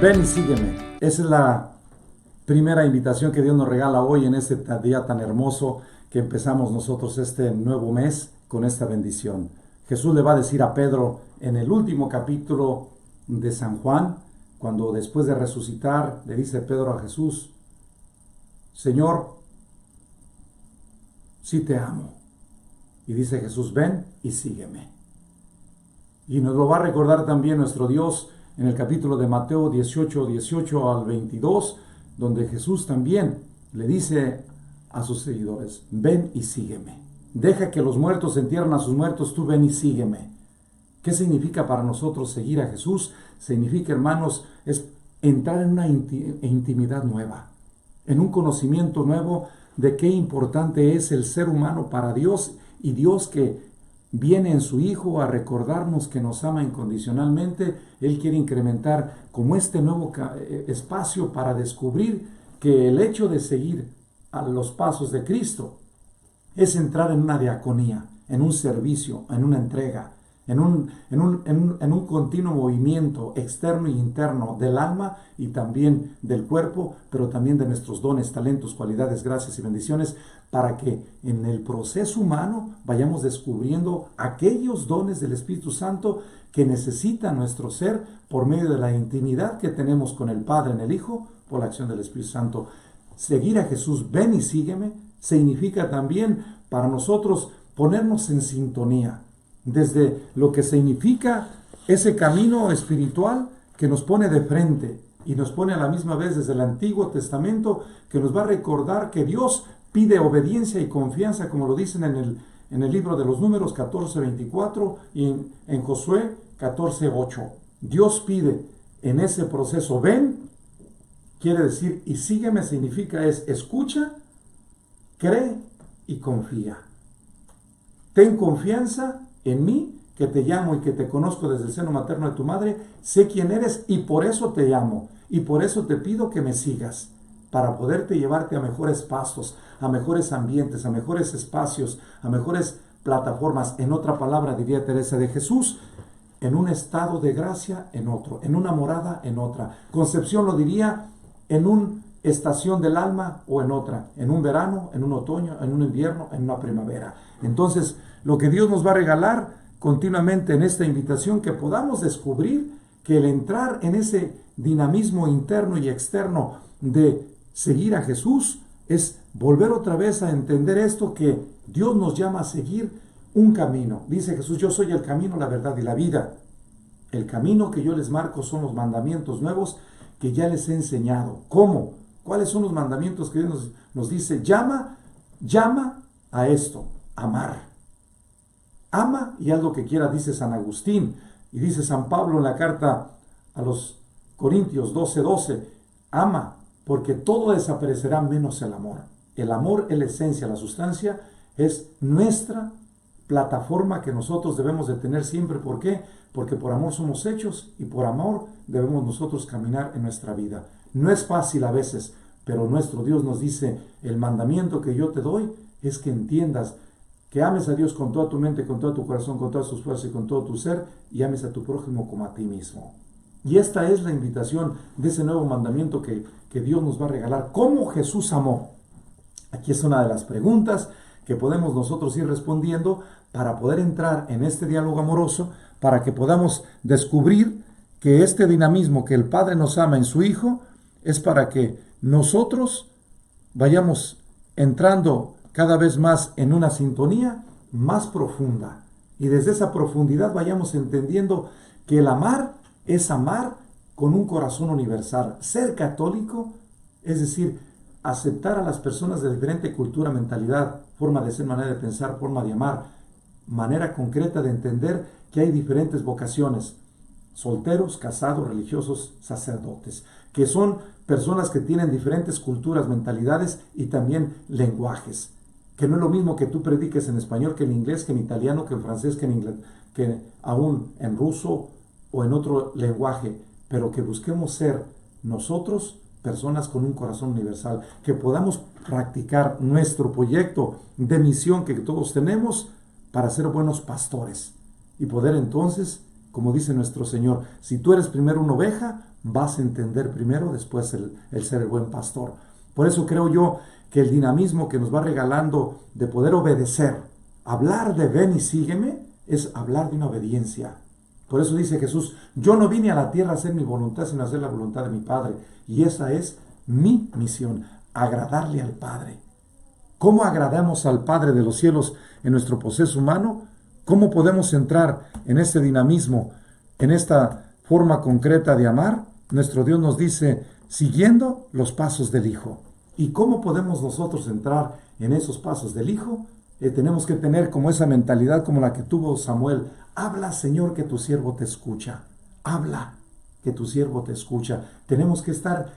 Ven y sígueme. Esa es la primera invitación que Dios nos regala hoy en este día tan hermoso que empezamos nosotros este nuevo mes con esta bendición. Jesús le va a decir a Pedro en el último capítulo de San Juan, cuando después de resucitar le dice Pedro a Jesús: Señor, sí te amo. Y dice Jesús: ven y sígueme. Y nos lo va a recordar también nuestro Dios en el capítulo de Mateo 18 al 22, donde Jesús también le dice a sus seguidores: ven y sígueme. Deja que los muertos entierren a sus muertos, tú ven y sígueme. ¿Qué significa para nosotros seguir a Jesús? Significa, hermanos, es entrar en una intimidad nueva, en un conocimiento nuevo de qué importante es el ser humano para Dios, y Dios que viene en su Hijo a recordarnos que nos ama incondicionalmente. Él quiere incrementar como este nuevo espacio para descubrir que el hecho de seguir a los pasos de Cristo es entrar en una diaconía, en un servicio, en una entrega, en un continuo movimiento externo e interno del alma y también del cuerpo, pero también de nuestros dones, talentos, cualidades, gracias y bendiciones, para que en el proceso humano vayamos descubriendo aquellos dones del Espíritu Santo que necesita nuestro ser por medio de la intimidad que tenemos con el Padre en el Hijo, por la acción del Espíritu Santo. Seguir a Jesús, ven y sígueme, significa también para nosotros ponernos en sintonía, desde lo que significa ese camino espiritual que nos pone de frente y nos pone a la misma vez desde el Antiguo Testamento, que nos va a recordar que Dios pide obediencia y confianza, como lo dicen en el libro de los Números 14:24 y en Josué 14:8. Dios pide en ese proceso: ven, quiere decir, y sígueme significa es escucha, cree y confía. Ten confianza en mí, que te llamo y que te conozco desde el seno materno de tu madre. Sé quién eres y por eso te llamo y por eso te pido que me sigas, para poderte llevarte a mejores pastos, a mejores ambientes, a mejores espacios, a mejores plataformas. En otra palabra, diría Teresa de Jesús, en un estado de gracia en otro, en una morada en otra. Concepción lo diría: en una estación del alma o en otra, en un verano, en un otoño, en un invierno, en una primavera. Entonces, lo que Dios nos va a regalar continuamente en esta invitación, que podamos descubrir que el entrar en ese dinamismo interno y externo de seguir a Jesús es volver otra vez a entender esto, que Dios nos llama a seguir un camino. Dice Jesús: yo soy el camino, la verdad y la vida. El camino que yo les marco son los mandamientos nuevos que ya les he enseñado. ¿Cómo? ¿Cuáles son los mandamientos que Dios nos dice? Llama a esto: amar. Ama y haz lo que quieras, dice San Agustín, y dice San Pablo en la carta a los Corintios 12:12, ama, porque todo desaparecerá menos el amor. El amor es la esencia, la sustancia, es nuestra plataforma que nosotros debemos de tener siempre. ¿Por qué? Porque por amor somos hechos y por amor debemos nosotros caminar en nuestra vida. No es fácil a veces, pero nuestro Dios nos dice: el mandamiento que yo te doy es que entiendas que ames a Dios con toda tu mente, con todo tu corazón, con todas tus fuerzas y con todo tu ser, y ames a tu prójimo como a ti mismo. Y esta es la invitación de ese nuevo mandamiento que Dios nos va a regalar. ¿Cómo Jesús amó? Aquí es una de las preguntas que podemos nosotros ir respondiendo para poder entrar en este diálogo amoroso, para que podamos descubrir que este dinamismo que el Padre nos ama en su Hijo es para que nosotros vayamos entrando cada vez más en una sintonía más profunda, y desde esa profundidad vayamos entendiendo que el amar es amar con un corazón universal. Ser católico es decir, aceptar a las personas de diferente cultura, mentalidad, forma de ser, manera de pensar, forma de amar, manera concreta de entender que hay diferentes vocaciones: solteros, casados, religiosos, sacerdotes, que son personas que tienen diferentes culturas, mentalidades y también lenguajes, que no es lo mismo que tú prediques en español que en inglés, que en italiano, que en francés, que aún en ruso o en otro lenguaje, pero que busquemos ser nosotros personas con un corazón universal, que podamos practicar nuestro proyecto de misión que todos tenemos para ser buenos pastores y poder entonces, como dice nuestro Señor, si tú eres primero una oveja, vas a entender primero, después el ser el buen pastor. Por eso creo yo que el dinamismo que nos va regalando de poder obedecer, hablar de ven y sígueme, es hablar de una obediencia. Por eso dice Jesús, yo no vine a la tierra a hacer mi voluntad, sino a hacer la voluntad de mi Padre. Y esa es mi misión, agradarle al Padre. ¿Cómo agradamos al Padre de los cielos en nuestro proceso humano? ¿Cómo podemos entrar en este dinamismo, en esta forma concreta de amar? Nuestro Dios nos dice, siguiendo los pasos del Hijo. ¿Y cómo podemos nosotros entrar en esos pasos del Hijo? Tenemos que tener como esa mentalidad como la que tuvo Samuel. Habla, Señor, que tu siervo te escucha. Habla, que tu siervo te escucha. Tenemos que estar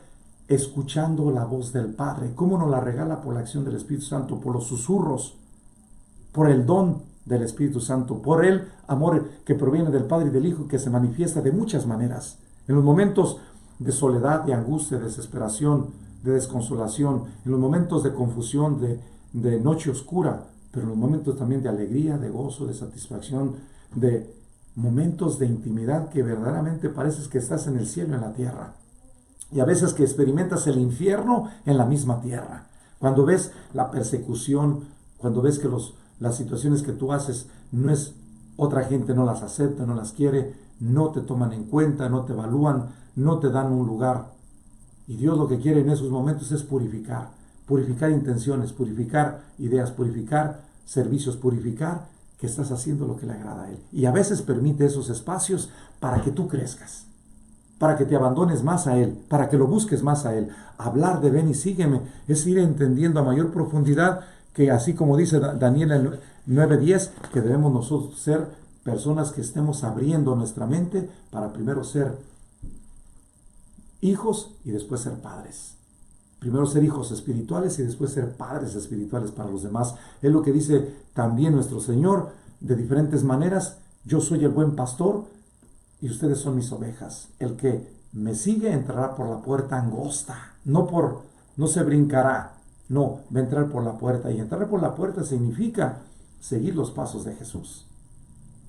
escuchando la voz del Padre. ¿Cómo nos la regala? Por la acción del Espíritu Santo, por los susurros, por el don del Espíritu Santo, por el amor que proviene del Padre y del Hijo, que se manifiesta de muchas maneras. En los momentos de soledad, de angustia, de desesperación, de desconsolación, en los momentos de confusión, de noche oscura, pero en los momentos también de alegría, de gozo, de satisfacción, de momentos de intimidad que verdaderamente pareces que estás en el cielo, en la tierra. Y a veces que experimentas el infierno en la misma tierra. Cuando ves la persecución, cuando ves que las situaciones que tú haces otra gente no las acepta, no las quiere, no te toman en cuenta, no te evalúan, no te dan un lugar. Y Dios lo que quiere en esos momentos es purificar intenciones, purificar ideas, purificar servicios, purificar que estás haciendo lo que le agrada a Él. Y a veces permite esos espacios para que tú crezcas, para que te abandones más a Él, para que lo busques más a Él. Hablar de ven y sígueme es ir entendiendo a mayor profundidad que, así como dice Daniel 9:10, que debemos nosotros ser personas que estemos abriendo nuestra mente para primero ser hijos y después ser padres. Primero ser hijos espirituales y después ser padres espirituales para los demás. Es lo que dice también nuestro Señor de diferentes maneras. Yo soy el buen pastor y ustedes son mis ovejas. El que me sigue entrará por la puerta angosta. No se brincará. No, va a entrar por la puerta. Y entrar por la puerta significa seguir los pasos de Jesús.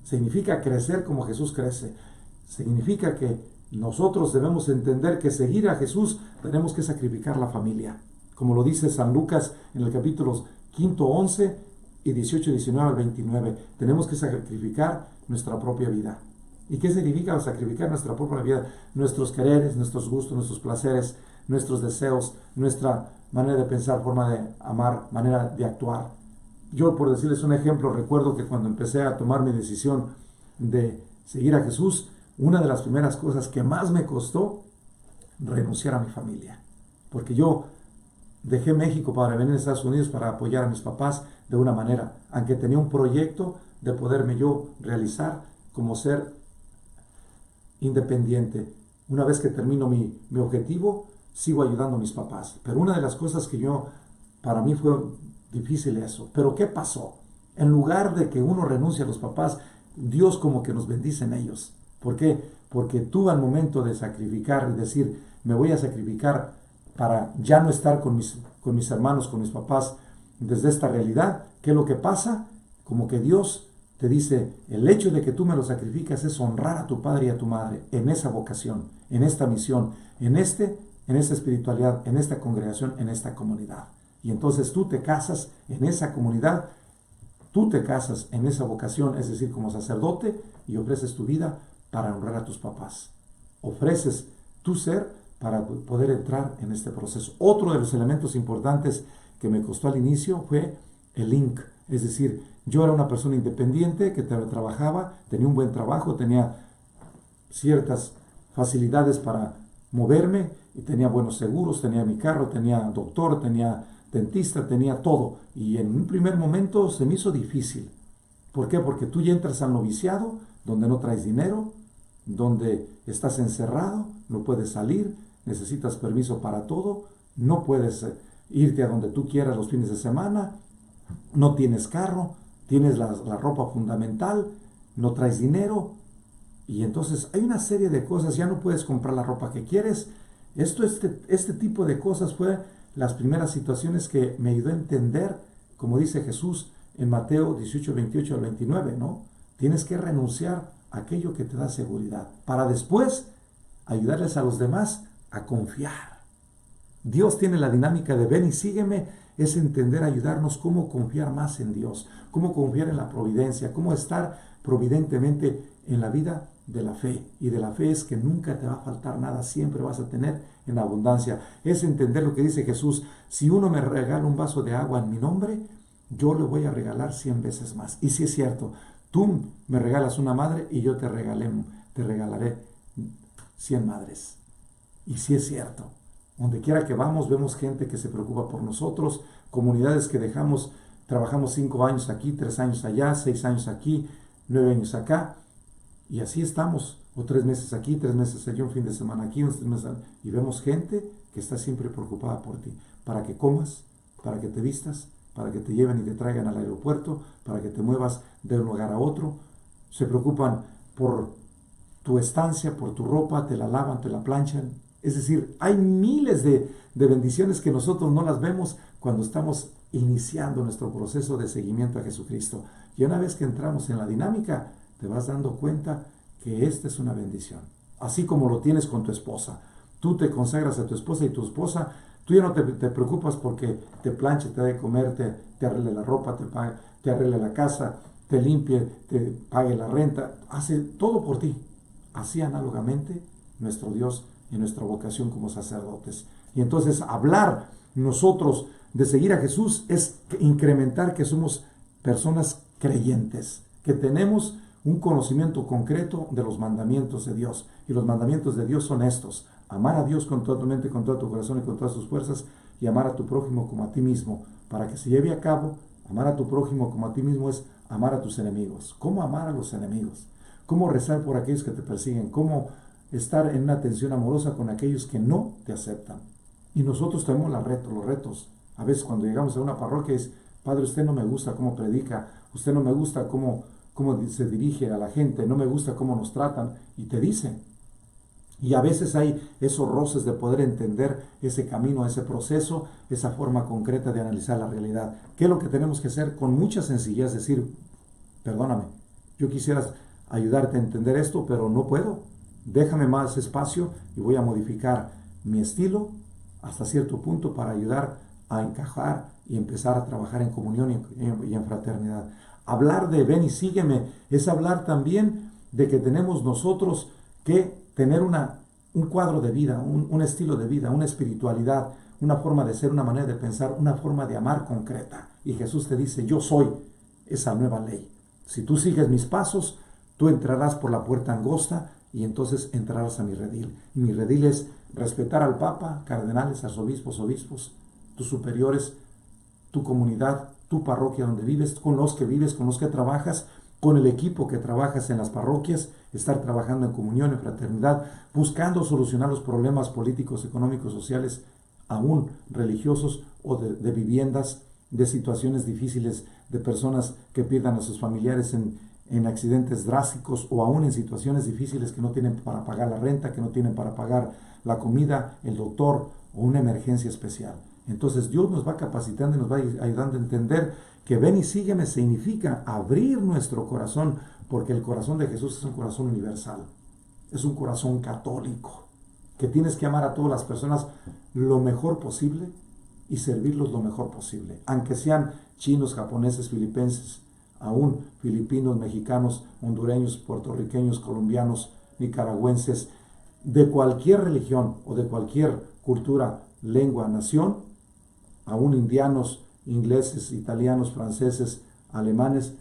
Significa crecer como Jesús crece. Significa que nosotros debemos entender que seguir a Jesús tenemos que sacrificar la familia. Como lo dice San Lucas en el capítulo 5, 11 y 18, 19 al 29. Tenemos que sacrificar nuestra propia vida. ¿Y qué significa sacrificar nuestra propia vida? Nuestros quereres, nuestros gustos, nuestros placeres, nuestros deseos, nuestra manera de pensar, forma de amar, manera de actuar. Yo, por decirles un ejemplo, recuerdo que cuando empecé a tomar mi decisión de seguir a Jesús, una de las primeras cosas que más me costó renunciar a mi familia. Porque yo dejé México para venir a Estados Unidos para apoyar a mis papás de una manera, aunque tenía un proyecto de poderme yo realizar como ser independiente. Una vez que termino mi objetivo, sigo ayudando a mis papás. Pero una de las cosas que para mí fue difícil eso. Pero ¿qué pasó? En lugar de que uno renuncie a los papás, Dios como que nos bendice en ellos. ¿Por qué? Porque tú al momento de sacrificar y decir, me voy a sacrificar para ya no estar con mis hermanos, con mis papás, desde esta realidad, ¿qué es lo que pasa? Como que Dios te dice, el hecho de que tú me lo sacrificas es honrar a tu padre y a tu madre en esa vocación, en esta misión, en esta espiritualidad, en esta congregación, en esta comunidad. Y entonces tú te casas en esa comunidad, tú te casas en esa vocación, es decir, como sacerdote, y ofreces tu vida para honrar a tus papás. Ofreces tu ser para poder entrar en este proceso. Otro de los elementos importantes que me costó al inicio fue el link. Es decir, yo era una persona independiente que trabajaba, tenía un buen trabajo, tenía ciertas facilidades para moverme y tenía buenos seguros, tenía mi carro, tenía doctor, tenía dentista, tenía todo. Y en un primer momento se me hizo difícil. ¿Por qué? Porque tú ya entras al noviciado, donde no traes dinero, donde estás encerrado, no puedes salir, necesitas permiso para todo, no puedes irte a donde tú quieras los fines de semana, no tienes carro, tienes la ropa fundamental, no traes dinero, y entonces hay una serie de cosas, ya no puedes comprar la ropa que quieres. Este tipo de cosas fue las primeras situaciones que me ayudó a entender, como dice Jesús en Mateo 18, 28 al 29, ¿no? Tienes que renunciar a aquello que te da seguridad, para después ayudarles a los demás a confiar. Dios tiene la dinámica de ven y sígueme, es entender, ayudarnos cómo confiar más en Dios, cómo confiar en la providencia, cómo estar providentemente en la vida de la fe. Y de la fe es que nunca te va a faltar nada, siempre vas a tener en abundancia. Es entender lo que dice Jesús: si uno me regala un vaso de agua en mi nombre, yo le voy a regalar 100 veces más. Y si es cierto, tú me regalas una madre y yo te regalaré 100 madres. Y si es cierto, donde quiera que vamos, vemos gente que se preocupa por nosotros, comunidades que dejamos, trabajamos 5 años aquí, 3 años allá, 6 años aquí, 9 años acá, y así estamos, o 3 meses aquí, 3 meses allá, un fin de semana aquí, 3 meses allá, y vemos gente que está siempre preocupada por ti, para que comas, para que te vistas, para que te lleven y te traigan al aeropuerto, para que te muevas de un lugar a otro. Se preocupan por tu estancia, por tu ropa, te la lavan, te la planchan. Es decir, hay miles de bendiciones que nosotros no las vemos cuando estamos iniciando nuestro proceso de seguimiento a Jesucristo. Y una vez que entramos en la dinámica, te vas dando cuenta que esta es una bendición. Así como lo tienes con tu esposa. Tú te consagras a tu esposa y tu esposa, tú ya no te preocupas porque te planche, te dé de comer, te arregle la ropa, te arregle la casa, te limpie, te pague la renta. Hace todo por ti. Así análogamente nuestro Dios y nuestra vocación como sacerdotes. Y entonces hablar nosotros de seguir a Jesús es incrementar que somos personas creyentes, que tenemos un conocimiento concreto de los mandamientos de Dios. Y los mandamientos de Dios son estos: amar a Dios con toda tu mente, con todo tu corazón y con todas tus fuerzas, y amar a tu prójimo como a ti mismo. Para que se lleve a cabo, amar a tu prójimo como a ti mismo es amar a tus enemigos. ¿Cómo amar a los enemigos? ¿Cómo rezar por aquellos que te persiguen? ¿Cómo estar en una atención amorosa con aquellos que no te aceptan? Y nosotros tenemos los retos. A veces cuando llegamos a una parroquia es: Padre, usted no me gusta cómo predica, usted no me gusta cómo se dirige a la gente, no me gusta cómo nos tratan, y te dicen. Y a veces hay esos roces de poder entender ese camino, ese proceso, esa forma concreta de analizar la realidad. ¿Qué es lo que tenemos que hacer? Con mucha sencillez decir: perdóname, yo quisiera ayudarte a entender esto, pero no puedo. Déjame más espacio y voy a modificar mi estilo hasta cierto punto para ayudar a encajar y empezar a trabajar en comunión y en fraternidad. Hablar de ven y sígueme es hablar también de que tenemos nosotros que tener un cuadro de vida, un estilo de vida, una espiritualidad, una forma de ser, una manera de pensar, una forma de amar concreta. Y Jesús te dice: yo soy esa nueva ley. Si tú sigues mis pasos, tú entrarás por la puerta angosta y entonces entrarás a mi redil. Y mi redil es respetar al Papa, cardenales, arzobispos, obispos, tus superiores, tu comunidad, tu parroquia donde vives, con los que trabajas, con el equipo que trabajas en las parroquias, estar trabajando en comunión, en fraternidad, buscando solucionar los problemas políticos, económicos, sociales, aún religiosos o de viviendas, de situaciones difíciles, de personas que pierdan a sus familiares en accidentes drásticos o aún en situaciones difíciles que no tienen para pagar la renta, que no tienen para pagar la comida, el doctor o una emergencia especial. Entonces Dios nos va capacitando y nos va ayudando a entender que ven y sígueme significa abrir nuestro corazón, porque el corazón de Jesús es un corazón universal, es un corazón católico, que tienes que amar a todas las personas lo mejor posible y servirlos lo mejor posible, aunque sean chinos, japoneses, filipenses, aún filipinos, mexicanos, hondureños, puertorriqueños, colombianos, nicaragüenses, de cualquier religión o de cualquier cultura, lengua, nación, aún indianos, ingleses, italianos, franceses, alemanes,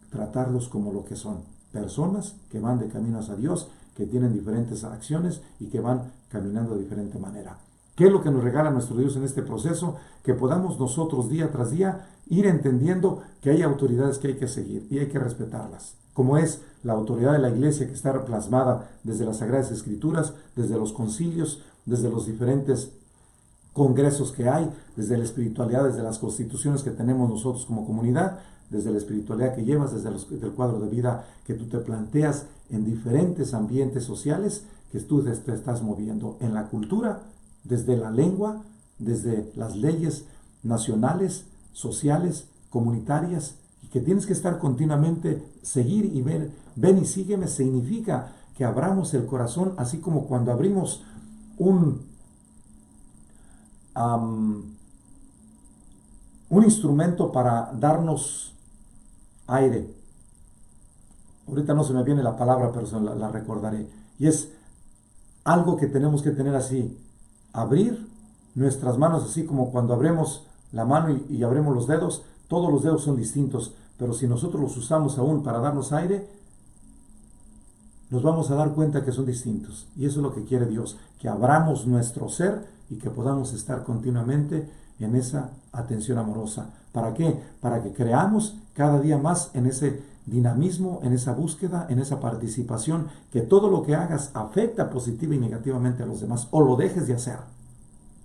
tratarlos como lo que son: personas que van de camino hacia Dios, que tienen diferentes acciones y que van caminando de diferente manera. ¿Qué es lo que nos regala nuestro Dios en este proceso? Que podamos nosotros día tras día ir entendiendo que hay autoridades que hay que seguir y hay que respetarlas, como es la autoridad de la Iglesia, que está plasmada desde las Sagradas Escrituras, desde los concilios, desde los diferentes congresos que hay, desde la espiritualidad, desde las constituciones que tenemos nosotros como comunidad, desde la espiritualidad que llevas, desde el cuadro de vida que tú te planteas en diferentes ambientes sociales que tú te estás moviendo, en la cultura, desde la lengua, desde las leyes nacionales, sociales, comunitarias, y que tienes que estar continuamente, seguir y ver. Ven y sígueme significa que abramos el corazón, así como cuando abrimos un, un instrumento para darnos aire. Ahorita no se me viene la palabra, pero la recordaré. Y es algo que tenemos que tener así. Abrir nuestras manos, así como cuando abrimos la mano y abrimos los dedos. Todos los dedos son distintos, pero si nosotros los usamos aún para darnos aire, nos vamos a dar cuenta que son distintos. Y eso es lo que quiere Dios, que abramos nuestro ser y que podamos estar continuamente en esa atención amorosa. ¿Para qué? Para que creamos cada día más en ese dinamismo, en esa búsqueda, en esa participación, que todo lo que hagas afecta positiva y negativamente a los demás, o lo dejes de hacer.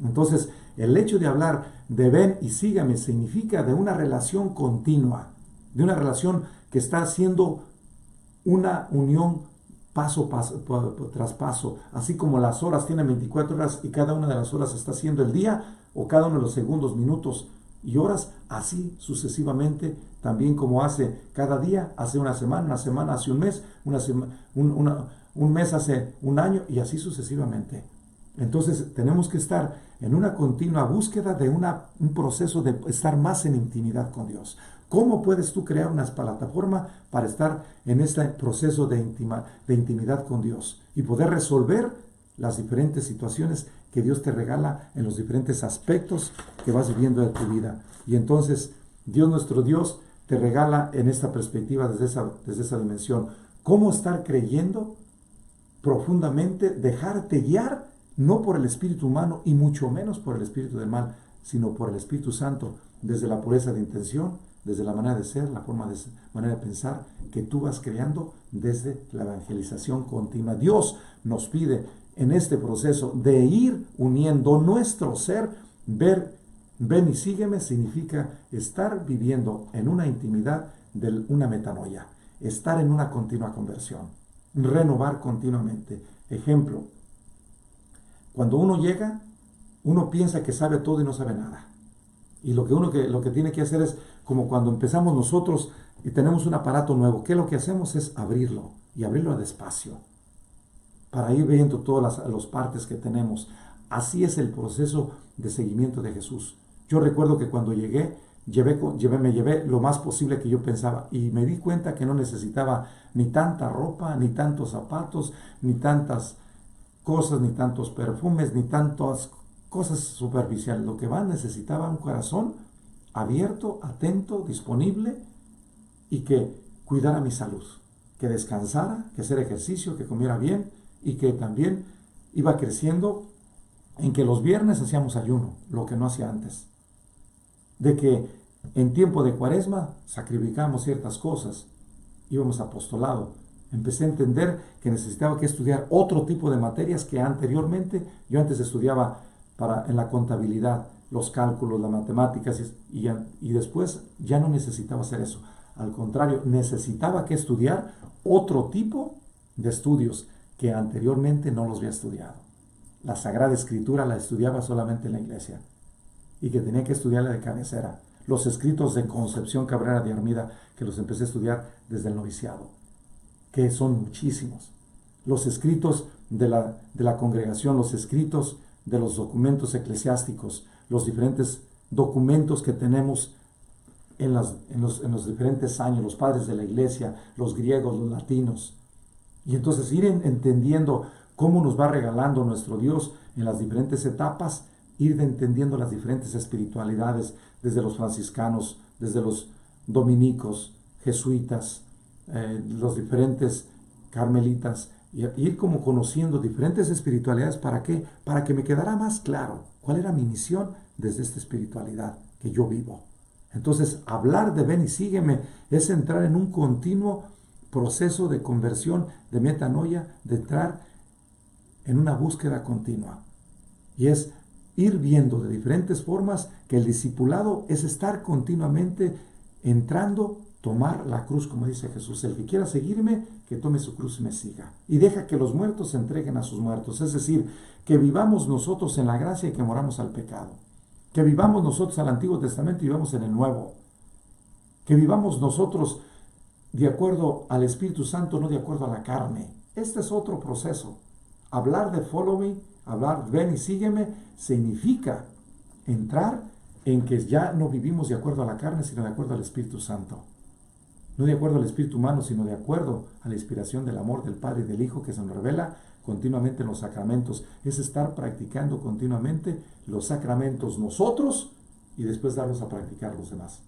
Entonces, el hecho de hablar de ven y sígame significa de una relación continua, de una relación que está haciendo una unión paso tras paso, así como las horas tienen 24 horas y cada una de las horas está haciendo el día, o cada uno de los segundos, minutos y horas, así sucesivamente, también como hace cada día, hace una semana hace un mes, un mes hace un año, y así sucesivamente. Entonces tenemos que estar en una continua búsqueda de un proceso de estar más en intimidad con Dios. ¿Cómo puedes tú crear una plataforma para estar en este proceso de intimidad con Dios y poder resolver las diferentes situaciones que Dios te regala en los diferentes aspectos que vas viviendo de tu vida? Y entonces Dios, nuestro Dios, te regala en esta perspectiva, desde esa dimensión, cómo estar creyendo profundamente, dejarte guiar no por el espíritu humano y mucho menos por el espíritu del mal, sino por el Espíritu Santo, desde la pureza de intención, desde la manera de ser, la manera de pensar que tú vas creando desde la evangelización continua. Dios nos pide en este proceso de ir uniendo nuestro ser. Ven y sígueme significa estar viviendo en una intimidad de una metanoia, estar en una continua conversión, renovar continuamente. Ejemplo, cuando uno llega, uno piensa que sabe todo y no sabe nada. Y lo que tiene que hacer es, como cuando empezamos nosotros y tenemos un aparato nuevo, ¿qué es lo que hacemos? Es abrirlo, y abrirlo despacio, para ir viendo todas las partes que tenemos. Así es el proceso de seguimiento de Jesús. Yo recuerdo que cuando llegué, me llevé lo más posible que yo pensaba, y me di cuenta que no necesitaba ni tanta ropa, ni tantos zapatos, ni tantas cosas, ni tantos perfumes, ni tantas cosas superficiales. Lo que necesitaba un corazón abierto, atento, disponible, y que cuidara mi salud, que descansara, que hiciera ejercicio, que comiera bien, y que también iba creciendo en que los viernes hacíamos ayuno, lo que no hacía antes. De que en tiempo de Cuaresma sacrificábamos ciertas cosas, íbamos a apostolado. Empecé a entender que necesitaba que estudiar otro tipo de materias que anteriormente, yo antes estudiaba en la contabilidad, los cálculos, las matemáticas, y después ya no necesitaba hacer eso. Al contrario, necesitaba que estudiar otro tipo de estudios que anteriormente no los había estudiado. La Sagrada Escritura la estudiaba solamente en la iglesia, y que tenía que estudiarla de cabecera. Los escritos de Concepción Cabrera de Armida, que los empecé a estudiar desde el noviciado, que son muchísimos. Los escritos de la congregación, los escritos de los documentos eclesiásticos, los diferentes documentos que tenemos en los diferentes años, los padres de la iglesia, los griegos, los latinos. Y entonces ir entendiendo cómo nos va regalando nuestro Dios en las diferentes etapas, ir entendiendo las diferentes espiritualidades, desde los franciscanos, desde los dominicos, jesuitas, los diferentes carmelitas, y ir como conociendo diferentes espiritualidades. ¿Para qué? Para que me quedara más claro cuál era mi misión desde esta espiritualidad que yo vivo. Entonces, hablar de ven y sígueme es entrar en un continuo proceso de conversión, de metanoia, de entrar en una búsqueda continua. Y es ir viendo de diferentes formas que el discipulado es estar continuamente entrando, tomar la cruz, como dice Jesús. El que quiera seguirme, que tome su cruz y me siga. Y deja que los muertos se entreguen a sus muertos. Es decir, que vivamos nosotros en la gracia y que moramos al pecado. Que vivamos nosotros al Antiguo Testamento y vivamos en el Nuevo. Que vivamos nosotros de acuerdo al Espíritu Santo, no de acuerdo a la carne. Este es otro proceso. Hablar de follow me, hablar ven y sígueme, significa entrar en que ya no vivimos de acuerdo a la carne, sino de acuerdo al Espíritu Santo. No de acuerdo al espíritu humano, sino de acuerdo a la inspiración del amor del Padre y del Hijo que se nos revela continuamente en los sacramentos. Es estar practicando continuamente los sacramentos nosotros y después darlos a practicar los demás.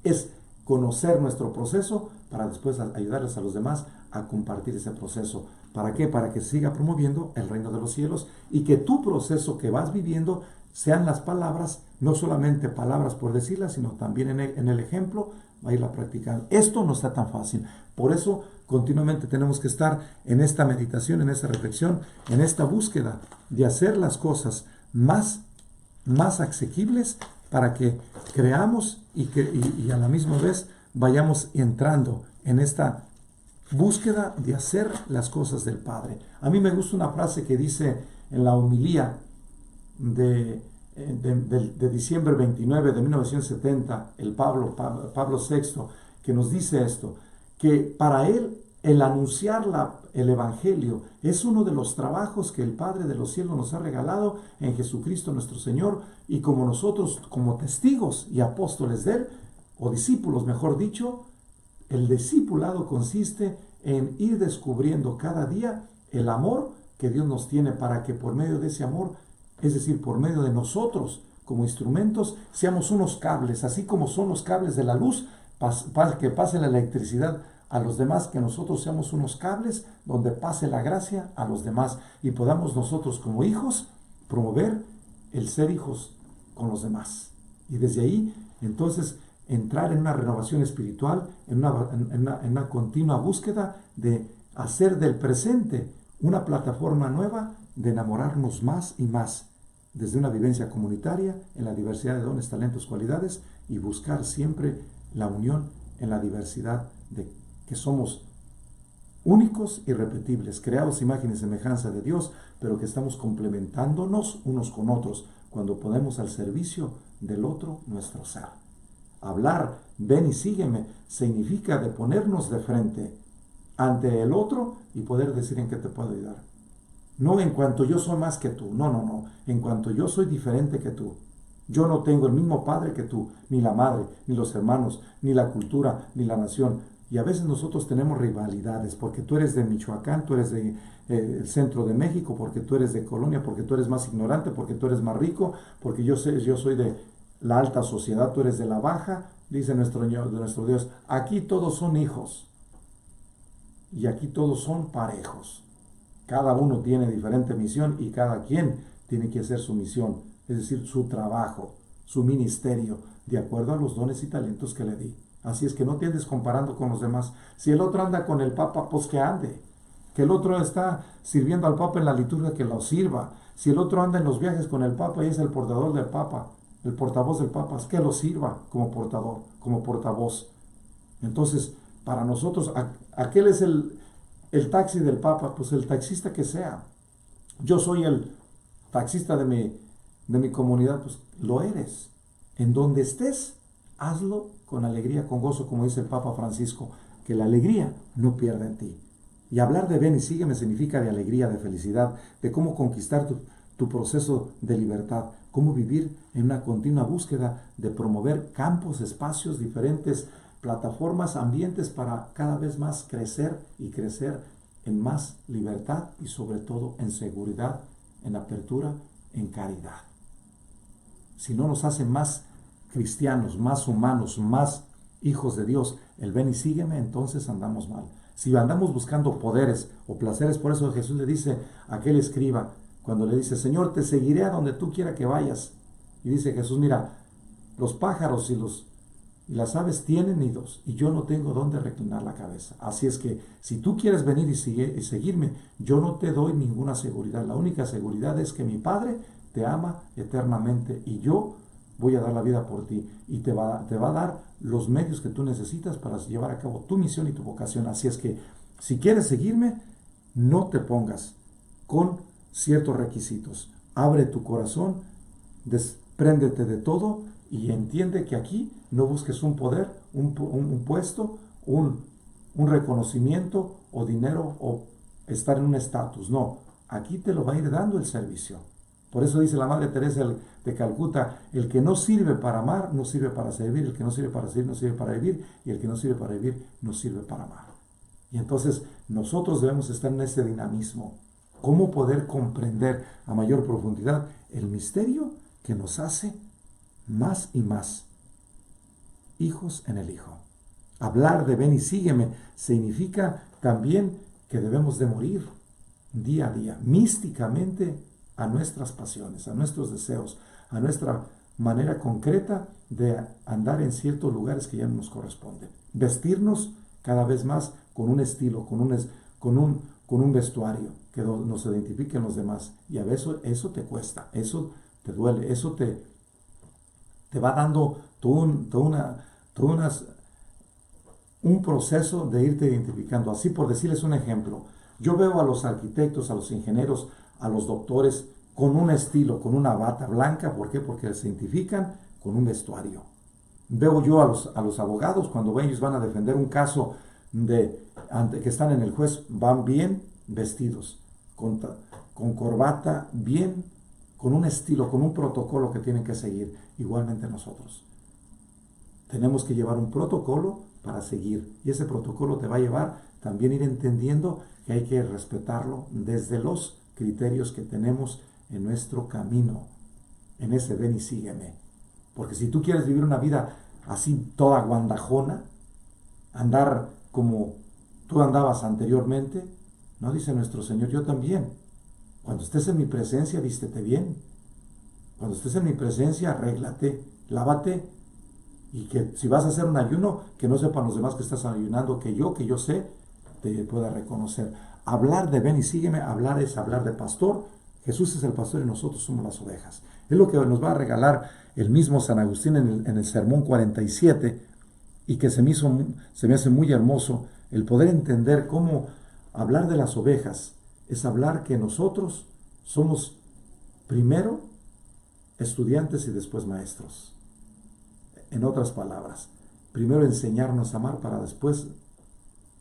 Es conocer nuestro proceso para después ayudarles a los demás a compartir ese proceso. ¿Para qué? Para que siga promoviendo el reino de los cielos y que tu proceso que vas viviendo sean las palabras, no solamente palabras por decirlas, sino también en el ejemplo, va a irla practicando. Esto no está tan fácil. Por eso continuamente tenemos que estar en esta meditación, en esta reflexión, en esta búsqueda de hacer las cosas más asequibles para que creamos y a la misma vez vayamos entrando en esta búsqueda de hacer las cosas del Padre. A mí me gusta una frase que dice en la homilía de diciembre 29 de 1970, el Pablo VI, que nos dice esto, que para él el anunciar el Evangelio es uno de los trabajos que el Padre de los cielos nos ha regalado en Jesucristo nuestro Señor, y como nosotros, como testigos y apóstoles de él, o discípulos mejor dicho, el discipulado consiste en ir descubriendo cada día el amor que Dios nos tiene para que por medio de ese amor, es decir, por medio de nosotros como instrumentos, seamos unos cables, así como son los cables de la luz, que pase la electricidad a los demás, que nosotros seamos unos cables donde pase la gracia a los demás y podamos nosotros como hijos promover el ser hijos con los demás. Y desde ahí, entonces, entrar en una renovación espiritual, en una continua búsqueda de hacer del presente una plataforma nueva de enamorarnos más y más desde una vivencia comunitaria en la diversidad de dones, talentos, cualidades, y buscar siempre la unión en la diversidad de que somos únicos y irrepetibles, creados a imagen y semejanza de Dios, pero que estamos complementándonos unos con otros cuando ponemos al servicio del otro nuestro ser. Hablar, ven y sígueme, significa de ponernos de frente ante el otro y poder decir en qué te puedo ayudar. No en cuanto yo soy más que tú, no, en cuanto yo soy diferente que tú. Yo no tengo el mismo padre que tú, ni la madre, ni los hermanos, ni la cultura, ni la nación. Y a veces nosotros tenemos rivalidades, porque tú eres de Michoacán, tú eres del centro de México, porque tú eres de Colonia, porque tú eres más ignorante, porque tú eres más rico, porque yo soy de la alta sociedad, tú eres de la baja. Dice nuestro Dios, aquí todos son hijos y aquí todos son parejos. Cada uno tiene diferente misión y cada quien tiene que hacer su misión, es decir, su trabajo, su ministerio, de acuerdo a los dones y talentos que le di. Así es que no te andes comparando con los demás. Si el otro anda con el Papa, pues que ande. Que el otro está sirviendo al Papa en la liturgia, que lo sirva. Si el otro anda en los viajes con el Papa y es el portador del Papa, el portavoz del Papa, es que lo sirva como portador, como portavoz. Entonces, para nosotros, aquel es el taxi del Papa, pues el taxista que sea. Yo soy el taxista de mi comunidad, pues lo eres. En donde estés, hazlo con alegría, con gozo, como dice el Papa Francisco, que la alegría no pierda en ti. Y hablar de ven y sígueme significa de alegría, de felicidad, de cómo conquistar tu proceso de libertad, cómo vivir en una continua búsqueda de promover campos, espacios diferentes, plataformas, ambientes para cada vez más crecer y crecer en más libertad y sobre todo en seguridad, en apertura, en caridad. Si no nos hace más cristianos, más humanos, más hijos de Dios, el ven y sígueme, entonces andamos mal. Si andamos buscando poderes o placeres, por eso Jesús le dice a aquel escriba, cuando le dice, Señor, te seguiré a donde tú quieras que vayas. Y dice Jesús, mira, los pájaros y las aves tienen nidos y yo no tengo dónde reclinar la cabeza. Así es que si tú quieres venir y seguirme, yo no te doy ninguna seguridad. La única seguridad es que mi Padre te ama eternamente y yo voy a dar la vida por ti y te va a dar los medios que tú necesitas para llevar a cabo tu misión y tu vocación. Así es que si quieres seguirme, no te pongas con ciertos requisitos. Abre tu corazón, despréndete de todo y entiende que aquí no busques un poder, un puesto, un reconocimiento o dinero o estar en un estatus. No, aquí te lo va a ir dando el servicio. Por eso dice la Madre Teresa de Calcuta, el que no sirve para amar, no sirve para servir, el que no sirve para servir, no sirve para vivir, y el que no sirve para vivir, no sirve para amar. Y entonces nosotros debemos estar en ese dinamismo. ¿Cómo poder comprender a mayor profundidad el misterio que nos hace más y más hijos en el Hijo? Hablar de ven y sígueme significa también que debemos de morir día a día, místicamente, a nuestras pasiones, a nuestros deseos, a nuestra manera concreta de andar en ciertos lugares que ya no nos corresponden. Vestirnos cada vez más con un estilo, con un vestuario que nos identifique en los demás. Y a veces eso te cuesta, eso te duele, eso te va dando un proceso de irte identificando. Así, por decirles un ejemplo, yo veo a los arquitectos, a los ingenieros, a los doctores con un estilo, con una bata blanca. ¿Por qué? Porque se identifican con un vestuario. Veo yo a los abogados cuando ellos van a defender un caso que están en el juez, van bien vestidos, con corbata, bien, con un estilo, con un protocolo que tienen que seguir. Igualmente nosotros tenemos que llevar un protocolo para seguir, y ese protocolo te va a llevar también a ir entendiendo que hay que respetarlo desde los criterios que tenemos en nuestro camino, en ese ven y sígueme. Porque si tú quieres vivir una vida así toda guandajona, andar como tú andabas anteriormente, no, dice nuestro Señor, yo también. Cuando estés en mi presencia, vístete bien. Cuando estés en mi presencia, arréglate, lávate, y que si vas a hacer un ayuno, que no sepan los demás que estás ayunando, que yo sé, te pueda reconocer. Hablar de ven y sígueme, hablar es hablar de pastor. Jesús es el pastor y nosotros somos las ovejas. Es lo que nos va a regalar el mismo San Agustín en el Sermón 47, y que se me hace muy hermoso el poder entender cómo hablar de las ovejas es hablar que nosotros somos primero estudiantes y después maestros. En otras palabras, primero enseñarnos a amar para después,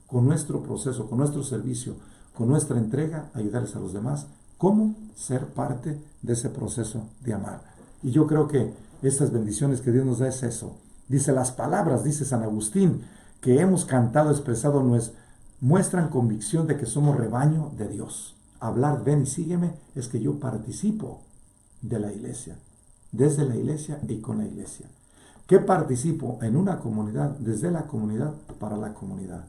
con nuestro proceso, con nuestro servicio, con nuestra entrega, ayudarles a los demás. ¿Cómo ser parte de ese proceso de amar? Y yo creo que estas bendiciones que Dios nos da es eso. Dice, las palabras, dice San Agustín, que hemos cantado, expresado, muestran convicción de que somos rebaño de Dios. Hablar, ven y sígueme, es que yo participo de la iglesia, desde la iglesia y con la iglesia. ¿Qué participo? En una comunidad, desde la comunidad para la comunidad.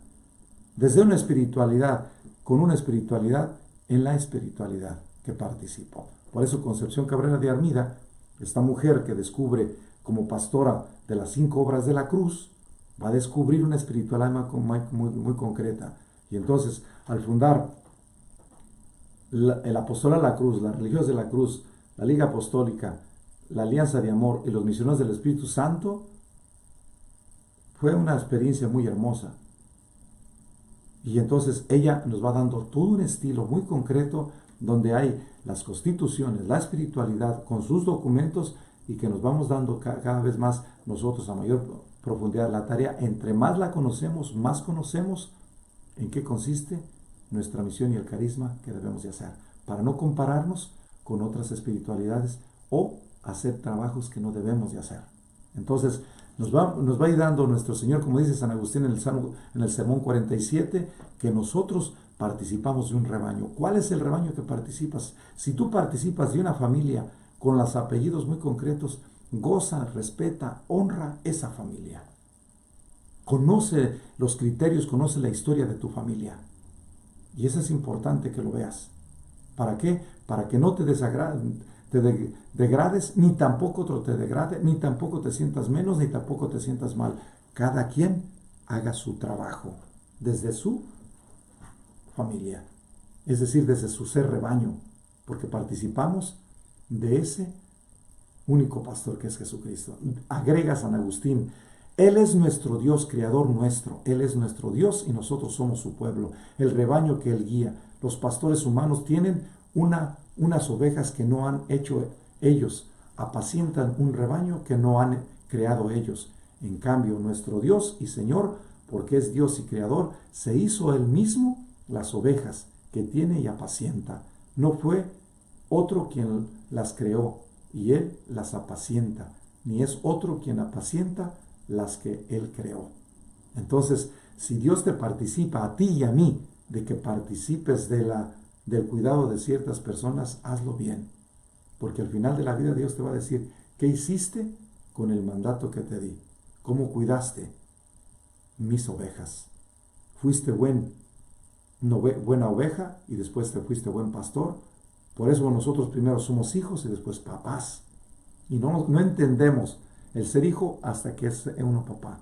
Desde una espiritualidad, con una espiritualidad, en la espiritualidad que participo. Por eso Concepción Cabrera de Armida, esta mujer que descubre como pastora de las 5 obras de la cruz, va a descubrir una espiritualidad muy concreta. Y entonces, al fundar el Apostolado de la Cruz, las Religiosas de la Cruz, la Liga Apostólica, la Alianza de Amor y los Misioneros del Espíritu Santo, fue una experiencia muy hermosa. Y entonces ella nos va dando todo un estilo muy concreto donde hay las constituciones, la espiritualidad con sus documentos, y que nos vamos dando cada vez más nosotros a mayor profundidad la tarea. Entre más la conocemos, más conocemos en qué consiste nuestra misión y el carisma que debemos de hacer, para no compararnos con otras espiritualidades o hacer trabajos que no debemos de hacer. Entonces nos va a ir dando nuestro Señor, como dice San Agustín en el Sermón 47, que nosotros participamos de un rebaño. ¿Cuál es el rebaño que participas? Si tú participas de una familia con los apellidos muy concretos, goza, respeta, honra esa familia. Conoce los criterios, conoce la historia de tu familia. Y eso es importante que lo veas. ¿Para qué? Para que no te degrades, ni tampoco otro te degrade, ni tampoco te sientas menos, ni tampoco te sientas mal. Cada quien haga su trabajo desde su familia, es decir, desde su ser rebaño, porque participamos de ese único pastor que es Jesucristo. Agrega San Agustín, Él es nuestro Dios, creador nuestro. Él es nuestro Dios y nosotros somos su pueblo, el rebaño que Él guía. Los pastores humanos tienen unas ovejas que no han hecho ellos, apacientan un rebaño que no han creado ellos. En cambio, nuestro Dios y Señor porque es Dios y Creador, se hizo Él mismo las ovejas que tiene y apacienta. No fue otro quien las creó y Él las apacienta, ni es otro quien apacienta las que Él creó. Entonces, si Dios te participa a ti y a mí de que participes del cuidado de ciertas personas, hazlo bien. Porque al final de la vida Dios te va a decir, ¿qué hiciste con el mandato que te di? ¿Cómo cuidaste mis ovejas? ¿Fuiste buena oveja y después te fuiste buen pastor? Por eso nosotros primero somos hijos y después papás. Y no entendemos el ser hijo hasta que es uno papá.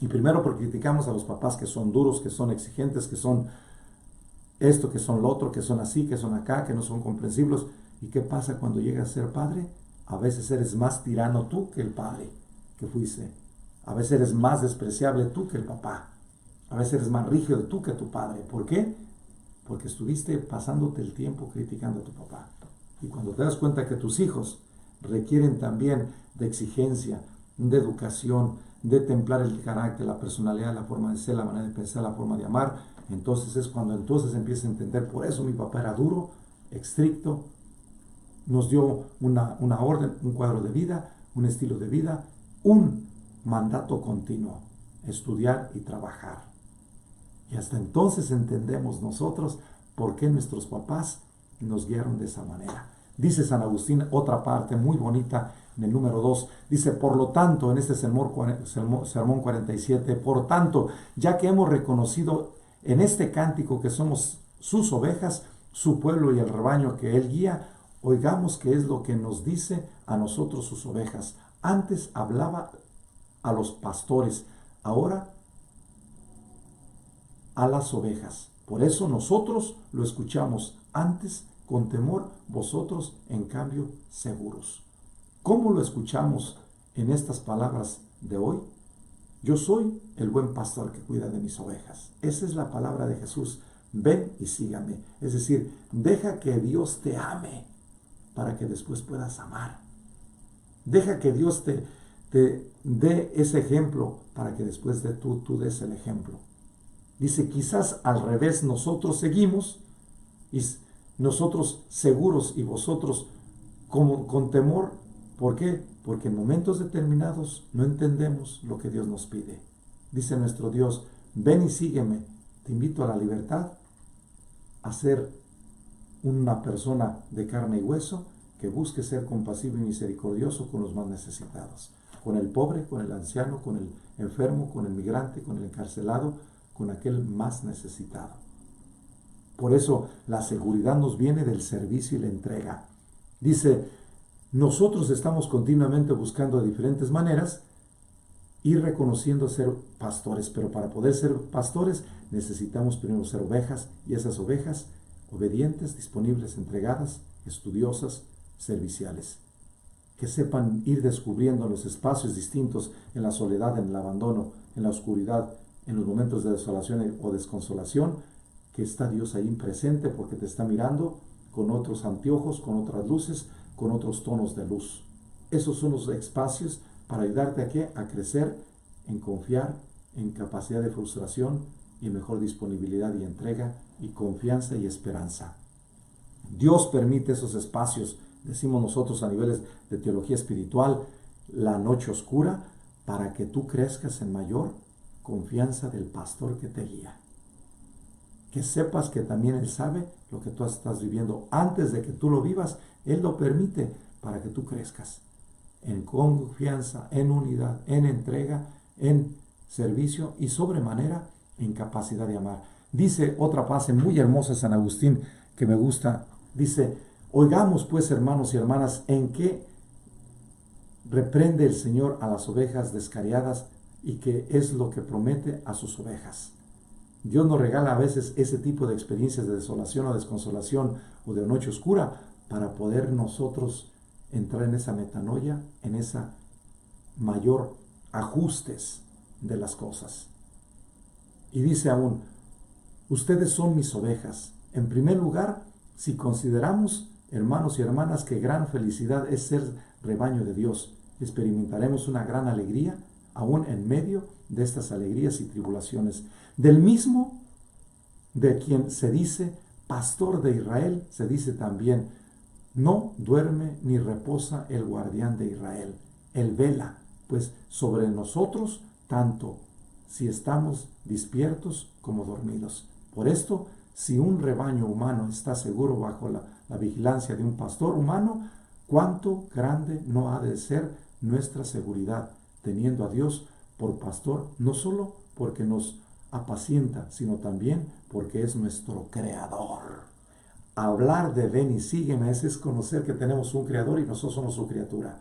Y primero porque criticamos a los papás que son duros, que son exigentes, que son esto, que son lo otro, que son así, que son acá, que no son comprensibles. ¿Y qué pasa cuando llegas a ser padre? A veces eres más tirano tú que el padre que fuiste. A veces eres más despreciable tú que el papá. A veces eres más rígido tú que tu padre. ¿Por qué? Porque estuviste pasándote el tiempo criticando a tu papá. Y cuando te das cuenta que tus hijos requieren también de exigencia, de educación, de templar el carácter, la personalidad, la forma de ser, la manera de pensar, la forma de amar, entonces es cuando empiezas a entender, por eso mi papá era duro, estricto, nos dio una orden, un cuadro de vida, un estilo de vida, un mandato continuo, estudiar y trabajar. Y hasta entonces entendemos nosotros por qué nuestros papás nos guiaron de esa manera. Dice San Agustín, otra parte muy bonita, en el número 2, dice, por lo tanto, en este sermón 47, por tanto, ya que hemos reconocido en este cántico que somos sus ovejas, su pueblo y el rebaño que Él guía, oigamos qué es lo que nos dice a nosotros sus ovejas. Antes hablaba a los pastores, ahora a las ovejas. Por eso nosotros lo escuchamos antes con temor, vosotros en cambio seguros. ¿Cómo lo escuchamos en estas palabras de hoy? Yo soy el buen pastor que cuida de mis ovejas. Esa es la palabra de Jesús. Ven y sígame. Es decir, deja que Dios te ame para que después puedas amar. Deja que Dios te dé ese ejemplo para que después tú des el ejemplo. Dice, quizás al revés nosotros seguimos y nosotros seguros y vosotros con temor. ¿Por qué? Porque en momentos determinados no entendemos lo que Dios nos pide. Dice nuestro Dios, ven y sígueme. Te invito a la libertad, a ser una persona de carne y hueso que busque ser compasivo y misericordioso con los más necesitados. Con el pobre, con el anciano, con el enfermo, con el migrante, con el encarcelado, con aquel más necesitado. Por eso la seguridad nos viene del servicio y la entrega. Dice, nosotros estamos continuamente buscando de diferentes maneras y reconociendo ser pastores, pero para poder ser pastores necesitamos primero ser ovejas, y esas ovejas obedientes, disponibles, entregadas, estudiosas, serviciales, que sepan ir descubriendo los espacios distintos en la soledad, en el abandono, en la oscuridad, en los momentos de desolación o desconsolación, que está Dios ahí presente porque te está mirando con otros anteojos, con otras luces, con otros tonos de luz. Esos son los espacios para ayudarte a ¿qué? A crecer en confiar, en capacidad de frustración y mejor disponibilidad y entrega y confianza y esperanza. Dios permite esos espacios, decimos nosotros a niveles de teología espiritual, la noche oscura, para que tú crezcas en mayor confianza del pastor que te guía. Que sepas que también Él sabe lo que tú estás viviendo. Antes de que tú lo vivas, Él lo permite para que tú crezcas en confianza, en unidad, en entrega, en servicio y sobremanera en capacidad de amar. Dice otra frase muy hermosa San Agustín que me gusta. Dice, oigamos pues hermanos y hermanas en qué reprende el Señor a las ovejas descarriadas y qué es lo que promete a sus ovejas. Dios nos regala a veces ese tipo de experiencias de desolación o desconsolación o de noche oscura para poder nosotros entrar en esa metanoia, en esa mayor ajustes de las cosas. Y dice aún, ustedes son mis ovejas. En primer lugar, si consideramos, hermanos y hermanas, que gran felicidad es ser rebaño de Dios, experimentaremos una gran alegría aún en medio de estas alegrías y tribulaciones. Del mismo de quien se dice pastor de Israel, se dice también, no duerme ni reposa el guardián de Israel. Él vela, pues, sobre nosotros, tanto si estamos despiertos como dormidos. Por esto, si un rebaño humano está seguro bajo la vigilancia de un pastor humano, cuánto grande no ha de ser nuestra seguridad, teniendo a Dios por pastor, no solo porque nos apacienta, sino también porque es nuestro creador. Hablar de ven y sígueme es conocer que tenemos un creador y nosotros somos su criatura.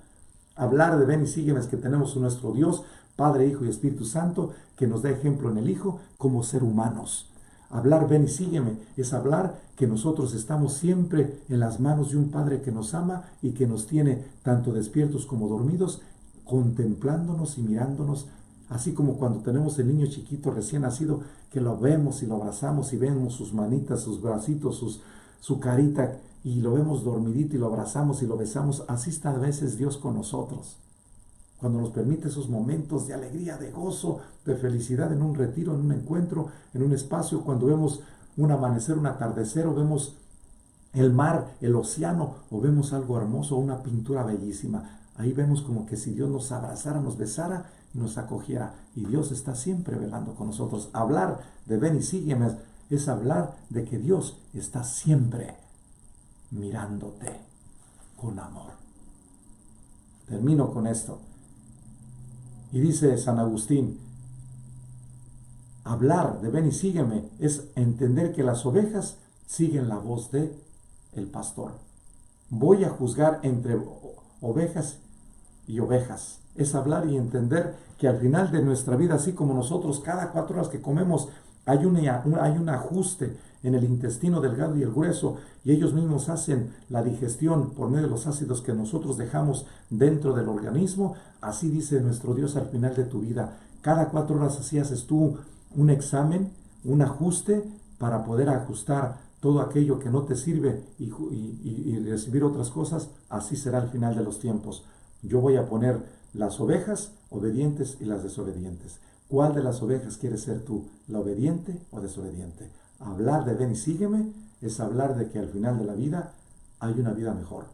Hablar de ven y sígueme es que tenemos nuestro Dios, Padre, Hijo y Espíritu Santo, que nos da ejemplo en el Hijo como ser humanos. Hablar ven y sígueme es hablar que nosotros estamos siempre en las manos de un Padre que nos ama y que nos tiene tanto despiertos como dormidos, contemplándonos y mirándonos, así como cuando tenemos el niño chiquito recién nacido, que lo vemos y lo abrazamos y vemos sus manitas, sus bracitos, su carita, y lo vemos dormidito y lo abrazamos y lo besamos. Así está a veces Dios con nosotros. Cuando nos permite esos momentos de alegría, de gozo, de felicidad en un retiro, en un encuentro, en un espacio, cuando vemos un amanecer, un atardecer, o vemos el mar, el océano, o vemos algo hermoso, una pintura bellísima. Ahí vemos como que si Dios nos abrazara, nos besara y nos acogiera. Y Dios está siempre velando con nosotros. Hablar de ven y sígueme es hablar de que Dios está siempre mirándote con amor. Termino con esto. Y dice San Agustín, hablar de ven y sígueme es entender que las ovejas siguen la voz de el pastor. Voy a juzgar entre ovejas y ovejas. Es hablar y entender que al final de nuestra vida, así como nosotros cada 4 horas que comemos, hay un ajuste en el intestino delgado y el grueso, y ellos mismos hacen la digestión por medio de los ácidos que nosotros dejamos dentro del organismo. Así dice nuestro Dios al final de tu vida. Cada 4 horas así haces tú un examen, un ajuste para poder ajustar todo aquello que no te sirve y recibir otras cosas. Así será al final de los tiempos. Yo voy a poner las ovejas obedientes y las desobedientes. ¿Cuál de las ovejas quieres ser tú? ¿La obediente o desobediente? Hablar de ven y sígueme es hablar de que al final de la vida hay una vida mejor.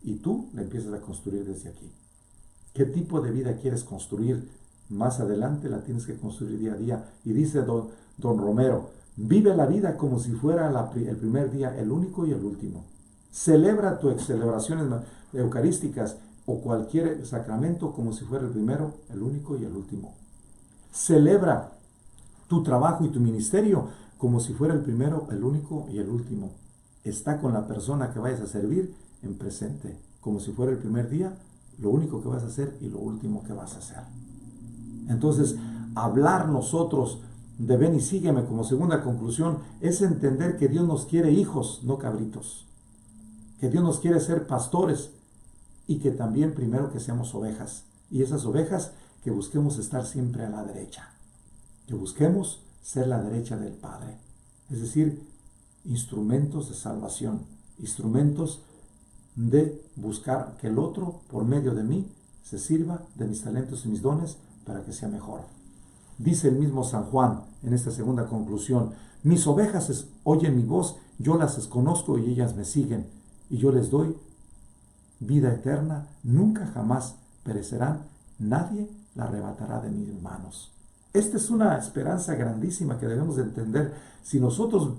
Y tú la empiezas a construir desde aquí. ¿Qué tipo de vida quieres construir? Más adelante la tienes que construir día a día. Y dice don Romero, vive la vida como si fuera el primer día, el único y el último. Celebra tus celebraciones eucarísticas o cualquier sacramento como si fuera el primero, el único y el último. Celebra tu trabajo y tu ministerio como si fuera el primero, el único y el último. Está con la persona que vayas a servir en presente, como si fuera el primer día, lo único que vas a hacer y lo último que vas a hacer. Entonces, hablar nosotros de ven y sígueme como segunda conclusión es entender que Dios nos quiere hijos, no cabritos. Que Dios nos quiere ser pastores y que también primero que seamos ovejas. Y esas ovejas que busquemos estar siempre a la derecha. Que busquemos ser la derecha del Padre. Es decir, instrumentos de salvación, instrumentos de buscar que el otro, por medio de mí, se sirva de mis talentos y mis dones para que sea mejor. Dice el mismo San Juan en esta segunda conclusión, mis ovejas oyen mi voz, yo las conozco y ellas me siguen, y yo les doy vida eterna, nunca jamás perecerán, nadie la arrebatará de mis manos. Esta es una esperanza grandísima que debemos de entender. Si nosotros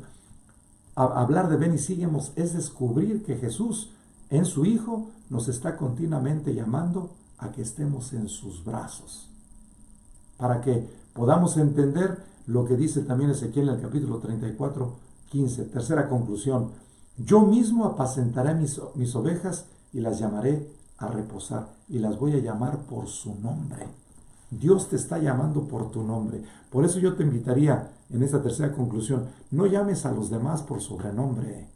hablar de ven y síguenos es descubrir que Jesús en su Hijo nos está continuamente llamando a que estemos en sus brazos, para que podamos entender lo que dice también Ezequiel en el capítulo 34, 15. Tercera conclusión, yo mismo apacentaré mis ovejas y las llamaré a reposar y las voy a llamar por su nombre. Dios te está llamando por tu nombre. Por eso yo te invitaría en esta tercera conclusión, no llames a los demás por sobrenombre,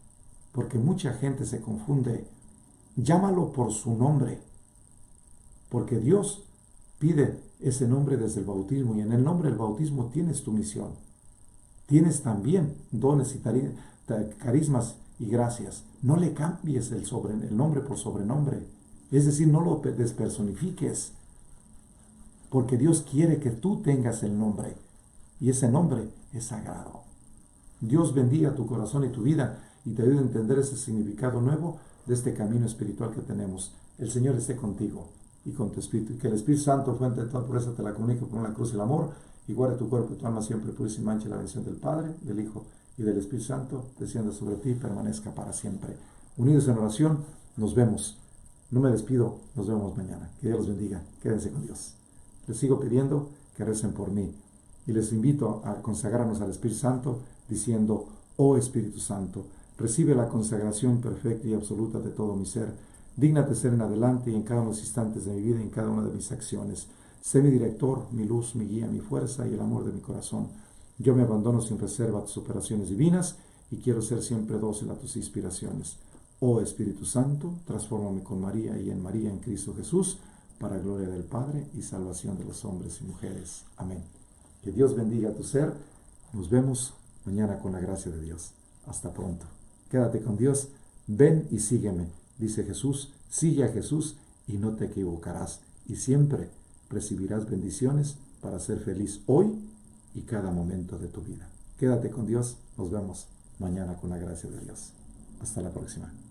porque mucha gente se confunde. Llámalo por su nombre, porque Dios pide ese nombre desde el bautismo, y en el nombre del bautismo tienes tu misión. Tienes también dones y carismas y gracias. No le cambies el nombre por sobrenombre. Es decir, no lo despersonifiques. porque Dios quiere que tú tengas el nombre, y ese nombre es sagrado. Dios bendiga tu corazón y tu vida y te ayude a entender ese significado nuevo de este camino espiritual que tenemos. El Señor esté contigo y con tu espíritu, y que el Espíritu Santo, fuente de toda pureza, te la comunique por la cruz y el amor, y guarde tu cuerpo y tu alma siempre pura y sin mancha. La bendición del Padre, del Hijo y del Espíritu Santo descienda sobre ti y permanezca para siempre. Unidos en oración, nos vemos. No me despido, nos vemos mañana. Que Dios los bendiga. Quédense con Dios. Les sigo pidiendo que recen por mí. Y les invito a consagrarnos al Espíritu Santo diciendo: oh Espíritu Santo, recibe la consagración perfecta y absoluta de todo mi ser. Dígnate ser en adelante y en cada uno de los instantes de mi vida y en cada una de mis acciones. Sé mi director, mi luz, mi guía, mi fuerza y el amor de mi corazón. Yo me abandono sin reserva a tus operaciones divinas y quiero ser siempre dócil a tus inspiraciones. Oh Espíritu Santo, transfórmame con María y en María en Cristo Jesús, para gloria del Padre y salvación de los hombres y mujeres. Amén. Que Dios bendiga tu ser. Nos vemos mañana con la gracia de Dios. Hasta pronto. Quédate con Dios. Ven y sígueme, dice Jesús. Sigue a Jesús y no te equivocarás. Y siempre recibirás bendiciones para ser feliz hoy y cada momento de tu vida. Quédate con Dios. Nos vemos mañana con la gracia de Dios. Hasta la próxima.